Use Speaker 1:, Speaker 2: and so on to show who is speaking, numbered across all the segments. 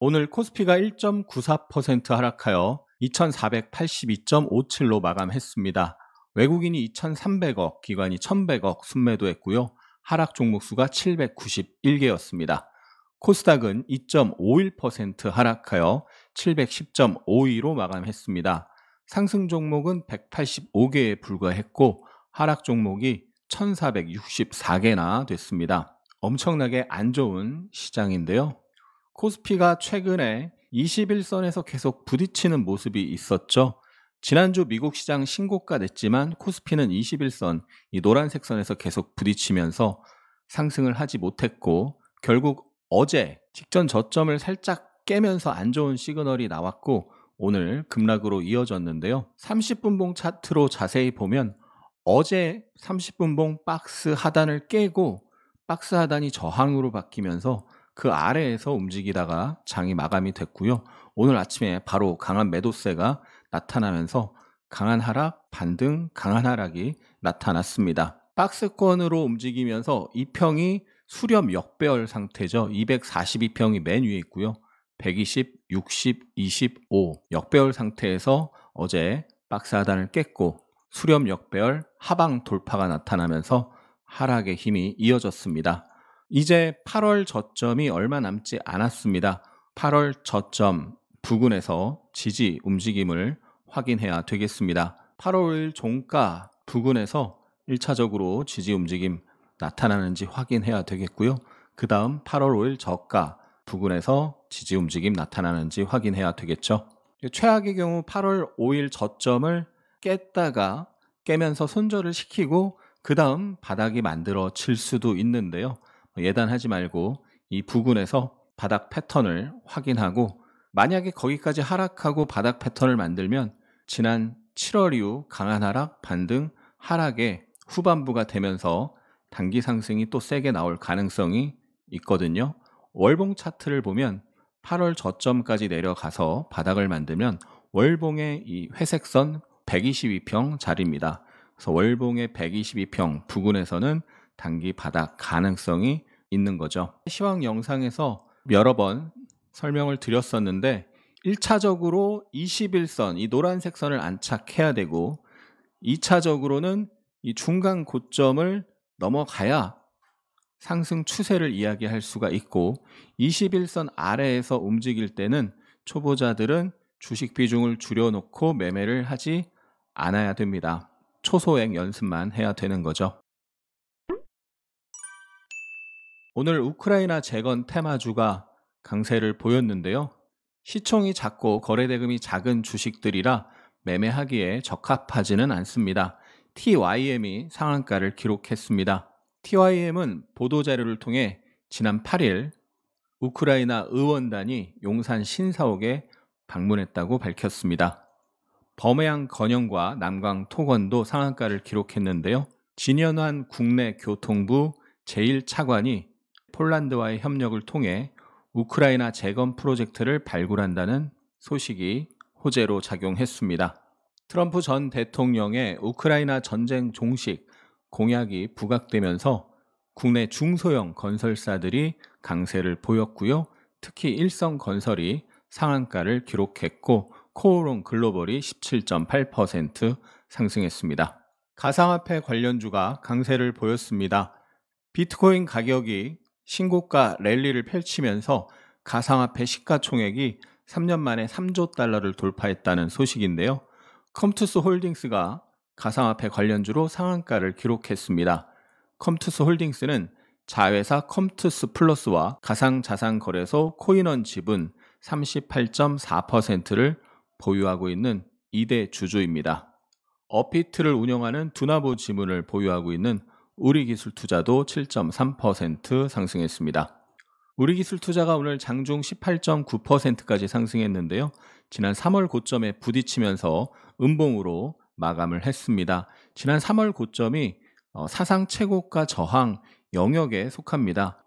Speaker 1: 오늘 코스피가 1.94% 하락하여 2482.57로 마감했습니다. 외국인이 2300억, 기관이 1100억 순매도했고요. 하락 종목수가 791개였습니다. 코스닥은 2.51% 하락하여 710.52로 마감했습니다. 상승 종목은 185개에 불과했고 하락 종목이 1464개나 됐습니다. 엄청나게 안 좋은 시장인데요. 코스피가 최근에 21선에서 계속 부딪히는 모습이 있었죠. 지난주 미국 시장 신고가 냈지만 코스피는 21선, 이 노란색 선에서 계속 부딪히면서 상승을 하지 못했고 결국 어제 직전 저점을 살짝 깨면서 안 좋은 시그널이 나왔고 오늘 급락으로 이어졌는데요. 30분봉 차트로 자세히 보면 어제 30분봉 박스 하단을 깨고 박스 하단이 저항으로 바뀌면서 그 아래에서 움직이다가 장이 마감이 됐고요. 오늘 아침에 바로 강한 매도세가 나타나면서 강한 하락, 반등, 강한 하락이 나타났습니다. 박스권으로 움직이면서 이 평이 수렴 역배열 상태죠. 242평이 맨 위에 있고요. 120, 60, 25 역배열 상태에서 어제 박스 하단을 깼고 수렴 역배열 하방 돌파가 나타나면서 하락의 힘이 이어졌습니다. 이제 8월 저점이 얼마 남지 않았습니다. 8월 저점 부근에서 지지 움직임을 확인해야 되겠습니다. 8월 5일 종가 부근에서 1차적으로 지지 움직임 나타나는지 확인해야 되겠고요. 그 다음 8월 5일 저가 부근에서 지지 움직임 나타나는지 확인해야 되겠죠. 최악의 경우 8월 5일 저점을 깼다가 깨면서 손절을 시키고 그 다음 바닥이 만들어질 수도 있는데요. 예단하지 말고 이 부근에서 바닥 패턴을 확인하고 만약에 거기까지 하락하고 바닥 패턴을 만들면 지난 7월 이후 강한 하락, 반등, 하락의 후반부가 되면서 단기 상승이 또 세게 나올 가능성이 있거든요. 월봉 차트를 보면 8월 저점까지 내려가서 바닥을 만들면 월봉의 이 회색선 122평 자리입니다. 그래서 월봉의 122평 부근에서는 단기 바닥 가능성이 있는 거죠. 시황 영상에서 여러 번 설명을 드렸었는데 1차적으로 21선, 이 노란색 선을 안착해야 되고 2차적으로는 이 중간 고점을 넘어가야 상승 추세를 이야기할 수가 있고 21선 아래에서 움직일 때는 초보자들은 주식 비중을 줄여놓고 매매를 하지 않아야 됩니다. 초소액 연습만 해야 되는 거죠. 오늘 우크라이나 재건 테마주가 강세를 보였는데요. 시총이 작고 거래대금이 작은 주식들이라 매매하기에 적합하지는 않습니다. TYM이 상한가를 기록했습니다. TYM은 보도자료를 통해 지난 8일 우크라이나 의원단이 용산 신사옥에 방문했다고 밝혔습니다. 범해양 건영과 남강 토건도 상한가를 기록했는데요. 진현환 국내 교통부 제1차관이 폴란드와의 협력을 통해 우크라이나 재건 프로젝트를 발굴한다는 소식이 호재로 작용했습니다. 트럼프 전 대통령의 우크라이나 전쟁 종식 공약이 부각되면서 국내 중소형 건설사들이 강세를 보였고요. 특히 일성건설이 상한가를 기록했고 코오롱 글로벌이 17.8% 상승했습니다. 가상화폐 관련주가 강세를 보였습니다. 비트코인 가격이 신고가 랠리를 펼치면서 가상화폐 시가총액이 3년 만에 3조 달러를 돌파했다는 소식인데요. 컴투스 홀딩스가 가상화폐 관련주로 상한가를 기록했습니다. 컴투스 홀딩스는 자회사 컴투스 플러스와 가상자산거래소 코인원 지분 38.4%를 보유하고 있는 2대 주주입니다. 어피트를 운영하는 두나보 지분을 보유하고 있는 우리기술투자도 7.3% 상승했습니다. 우리기술투자가 오늘 장중 18.9%까지 상승했는데요. 지난 3월 고점에 부딪히면서 음봉으로 마감을 했습니다. 지난 3월 고점이 사상 최고가 저항 영역에 속합니다.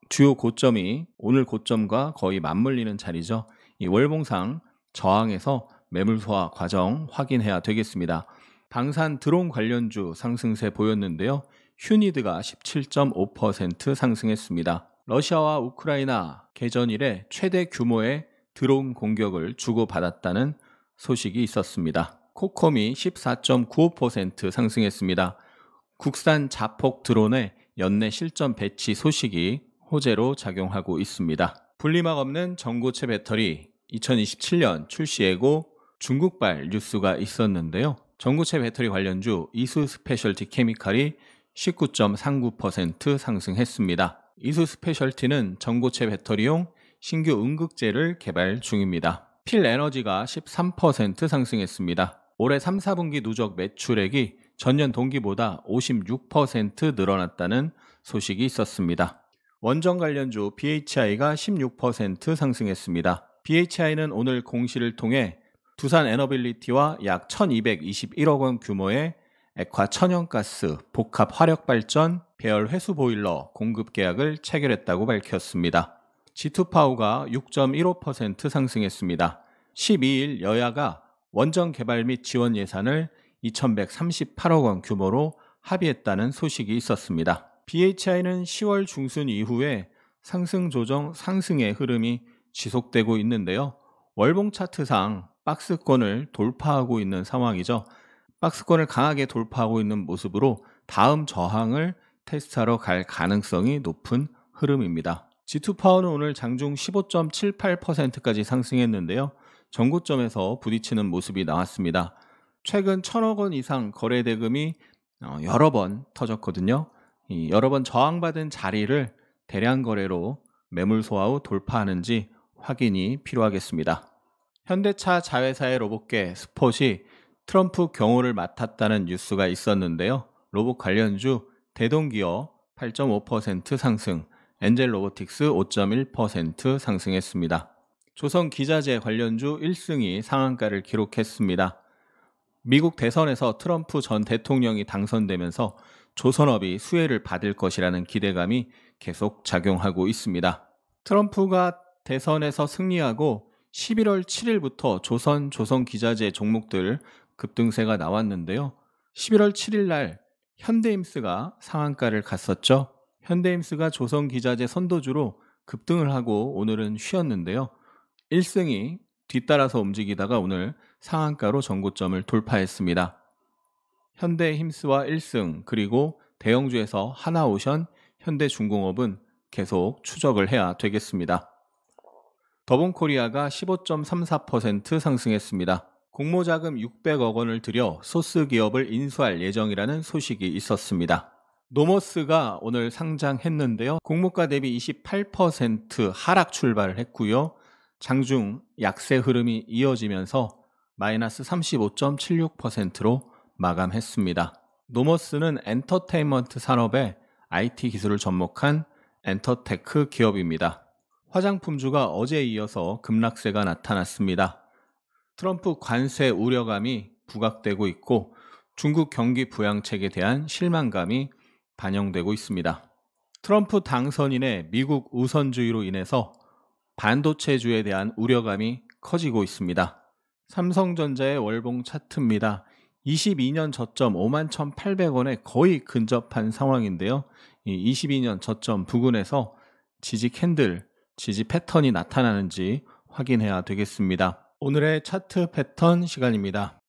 Speaker 1: 주요 고점이 오늘 고점과 거의 맞물리는 자리죠. 이 월봉상 저항에서 매물 소화 과정 확인해야 되겠습니다. 방산 드론 관련주 상승세 보였는데요. 휴니드가 17.5% 상승했습니다. 러시아와 우크라이나 개전 이래 최대 규모의 드론 공격을 주고받았다는 소식이 있었습니다. 코컴이 14.95% 상승했습니다. 국산 자폭 드론의 연내 실전 배치 소식이 호재로 작용하고 있습니다. 분리막 없는 전고체 배터리 2027년 출시 예고 중국발 뉴스가 있었는데요. 전고체 배터리 관련주 이수 스페셜티 케미칼이 19.39% 상승했습니다. 이수 스페셜티는 전고체 배터리용 신규 음극재를 개발 중입니다. 필에너지가 13% 상승했습니다. 올해 3, 4분기 누적 매출액이 전년 동기보다 56% 늘어났다는 소식이 있었습니다. 원전 관련주 BHI가 16% 상승했습니다. BHI는 오늘 공시를 통해 두산 에너빌리티와 약 1221억 원 규모의 액화 천연가스 복합 화력발전 배열 회수 보일러 공급 계약을 체결했다고 밝혔습니다. G2파워가 6.15% 상승했습니다. 12일 여야가 원전 개발 및 지원 예산을 2,138억 원 규모로 합의했다는 소식이 있었습니다. BHI는 10월 중순 이후에 상승 조정 상승의 흐름이 지속되고 있는데요. 월봉 차트상 박스권을 돌파하고 있는 상황이죠. 박스권을 강하게 돌파하고 있는 모습으로 다음 저항을 테스트하러 갈 가능성이 높은 흐름입니다. G2파워는 오늘 장중 15.78%까지 상승했는데요. 전고점에서 부딪히는 모습이 나왔습니다. 최근 1,000억 원 이상 거래 대금이 여러 번 터졌거든요. 여러 번 저항받은 자리를 대량 거래로 매물 소화 후 돌파하는지 확인이 필요하겠습니다. 현대차 자회사의 로봇계 스폿이 트럼프 경호를 맡았다는 뉴스가 있었는데요. 로봇 관련주 대동기업 8.5% 상승, 엔젤로보틱스 5.1% 상승했습니다. 조선기자재 관련주 1승이 상한가를 기록했습니다. 미국 대선에서 트럼프 전 대통령이 당선되면서 조선업이 수혜를 받을 것이라는 기대감이 계속 작용하고 있습니다. 트럼프가 대선에서 승리하고 11월 7일부터 조선기자재 종목들 급등세가 나왔는데요. 11월 7일 날 현대임스가 상한가를 갔었죠. 현대임스가 조선기자재 선도주로 급등을 하고 오늘은 쉬었는데요. 1승이 뒤따라서 움직이다가 오늘 상한가로 전고점을 돌파했습니다. 현대힘스와 1승 그리고 대형주에서 하나오션, 현대중공업은 계속 추적을 해야 되겠습니다. 더본코리아가 15.34% 상승했습니다. 공모자금 600억 원을 들여 소스 기업을 인수할 예정이라는 소식이 있었습니다. 노모스가 오늘 상장했는데요. 공모가 대비 28% 하락 출발을 했고요. 장중 약세 흐름이 이어지면서 마이너스 35.76%로 마감했습니다. 노모스는 엔터테인먼트 산업에 IT 기술을 접목한 엔터테크 기업입니다. 화장품주가 어제에 이어서 급락세가 나타났습니다. 트럼프 관세 우려감이 부각되고 있고 중국 경기 부양책에 대한 실망감이 반영되고 있습니다. 트럼프 당선인의 미국 우선주의로 인해서 반도체주에 대한 우려감이 커지고 있습니다. 삼성전자의 월봉 차트입니다. 22년 저점 51,800원에 거의 근접한 상황인데요. 이 22년 저점 부근에서 지지 캔들, 지지 패턴이 나타나는지 확인해야 되겠습니다. 오늘의 차트 패턴 시간입니다.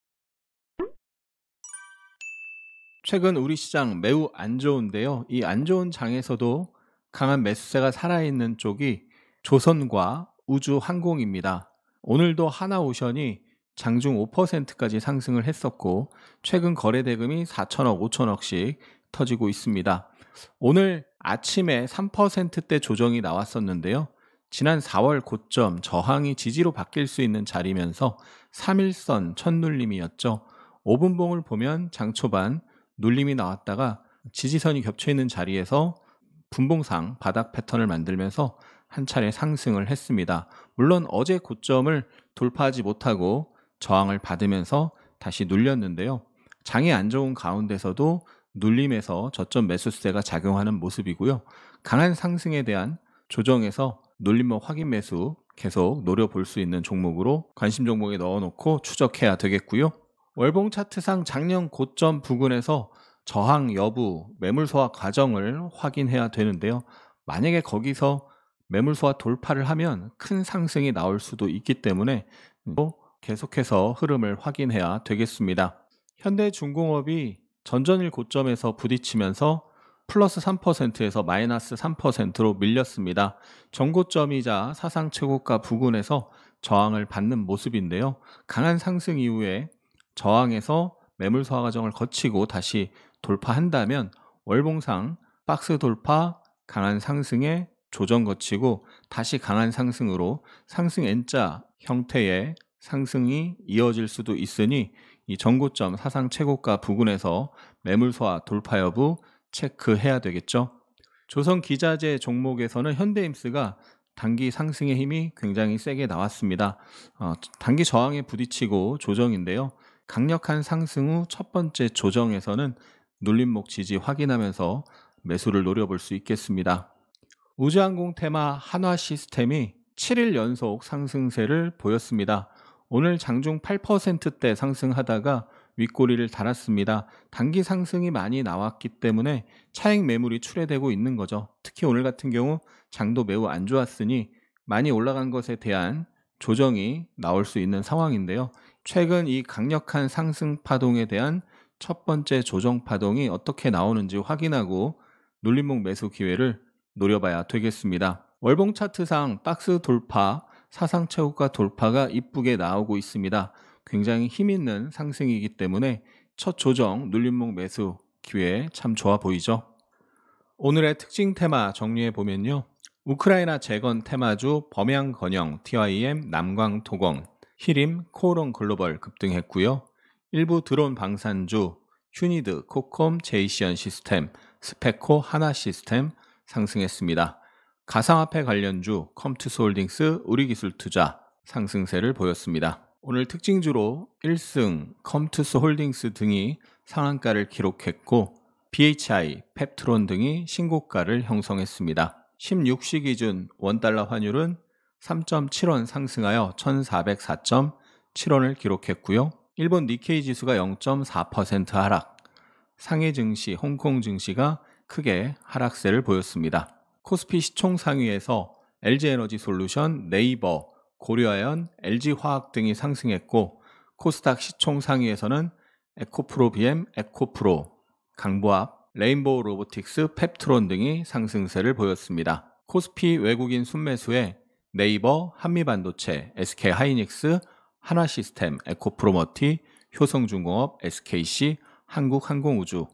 Speaker 1: 최근 우리 시장 매우 안 좋은데요. 이 안 좋은 장에서도 강한 매수세가 살아있는 쪽이 조선과 우주항공입니다. 오늘도 하나오션이 장중 5%까지 상승을 했었고 최근 거래 대금이 4천억, 5천억씩 터지고 있습니다. 오늘 아침에 3%대 조정이 나왔었는데요. 지난 4월 고점 저항이 지지로 바뀔 수 있는 자리면서 3일선 첫 눌림이었죠. 5분봉을 보면 장 초반 눌림이 나왔다가 지지선이 겹쳐있는 자리에서 분봉상 바닥 패턴을 만들면서 한 차례 상승을 했습니다. 물론 어제 고점을 돌파하지 못하고 저항을 받으면서 다시 눌렸는데요. 장이 안 좋은 가운데서도 눌림에서 저점 매수세가 작용하는 모습이고요. 강한 상승에 대한 조정에서 눌림목 확인 매수 계속 노려볼 수 있는 종목으로 관심 종목에 넣어놓고 추적해야 되겠고요. 월봉 차트상 작년 고점 부근에서 저항 여부, 매물 소화 과정을 확인해야 되는데요. 만약에 거기서 매물소와 돌파를 하면 큰 상승이 나올 수도 있기 때문에 또 계속해서 흐름을 확인해야 되겠습니다. 현대중공업이 전전일 고점에서 부딪히면서 플러스 3%에서 마이너스 3%로 밀렸습니다. 전고점이자 사상 최고가 부근에서 저항을 받는 모습인데요. 강한 상승 이후에 저항에서 매물 소화 과정을 거치고 다시 돌파한다면 월봉상 박스 돌파, 강한 상승에 조정 거치고 다시 강한 상승으로 상승 N자 형태의 상승이 이어질 수도 있으니 이 전고점 사상 최고가 부근에서 매물 소화 돌파 여부 체크해야 되겠죠. 조선 기자재 종목에서는 현대임스가 단기 상승의 힘이 굉장히 세게 나왔습니다. 단기 저항에 부딪히고 조정인데요. 강력한 상승 후 첫 번째 조정에서는 눌림목 지지 확인하면서 매수를 노려볼 수 있겠습니다. 우주항공 테마 한화시스템이 7일 연속 상승세를 보였습니다. 오늘 장중 8%대 상승하다가 윗꼬리를 달았습니다. 단기 상승이 많이 나왔기 때문에 차익 매물이 출회되고 있는 거죠. 특히 오늘 같은 경우 장도 매우 안 좋았으니 많이 올라간 것에 대한 조정이 나올 수 있는 상황인데요. 최근 이 강력한 상승 파동에 대한 첫 번째 조정 파동이 어떻게 나오는지 확인하고 눌림목 매수 기회를 노려봐야 되겠습니다. 월봉 차트상 박스 돌파, 사상 최고가 돌파가 이쁘게 나오고 있습니다. 굉장히 힘있는 상승이기 때문에 첫 조정 눌림목 매수 기회 참 좋아 보이죠. 오늘의 특징 테마 정리해 보면요. 우크라이나 재건 테마주 범양건영, TYM, 남광토공, 히림, 코오롱 글로벌 급등했고요. 일부 드론 방산주 휴니드, 코콤, 제이시언 시스템, 스페코, 하나시스템 상승했습니다. 가상화폐 관련주 컴투스홀딩스, 우리기술투자 상승세를 보였습니다. 오늘 특징주로 1승, 컴투스홀딩스 등이 상한가를 기록했고 BHI, 펩트론 등이 신고가를 형성했습니다. 16시 기준 원달러 환율은 3.7원 상승하여 1404.7원을 기록했고요. 일본 니케이 지수가 0.4% 하락, 상해 증시, 홍콩 증시가 크게 하락세를 보였습니다. 코스피 시총 상위에서 LG에너지솔루션, 네이버, 고려아연, LG화학 등이 상승했고 코스닥 시총 상위에서는 에코프로 BM, 에코프로, 강보합, 레인보우 로보틱스, 펩트론 등이 상승세를 보였습니다. 코스피 외국인 순매수에 네이버, 한미반도체, SK하이닉스, 하나시스템, 에코프로머티, 효성중공업, SKC, 한국항공우주.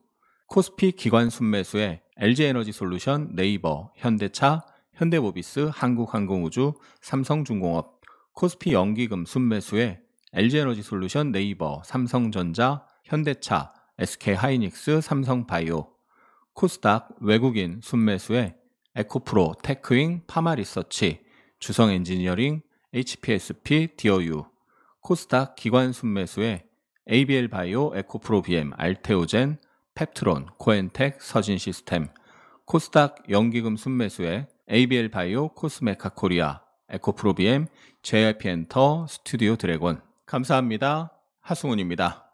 Speaker 1: 코스피 기관 순매수에 LG에너지솔루션, 네이버, 현대차, 현대모비스, 한국항공우주, 삼성중공업. 코스피 연기금 순매수에 LG에너지솔루션, 네이버, 삼성전자, 현대차, SK하이닉스, 삼성바이오. 코스닥 외국인 순매수에 에코프로, 테크윙, 파마리서치, 주성엔지니어링, HPSP, 디어유. 코스닥 기관 순매수에 ABL바이오, 에코프로 BM, 알테오젠, 펩트론, 코엔텍, 서진시스템. 코스닥 연기금 순매수에 ABL바이오, 코스메카 코리아, 에코프로 BM, JYP엔터, 스튜디오 드래곤. 감사합니다. 하승훈입니다.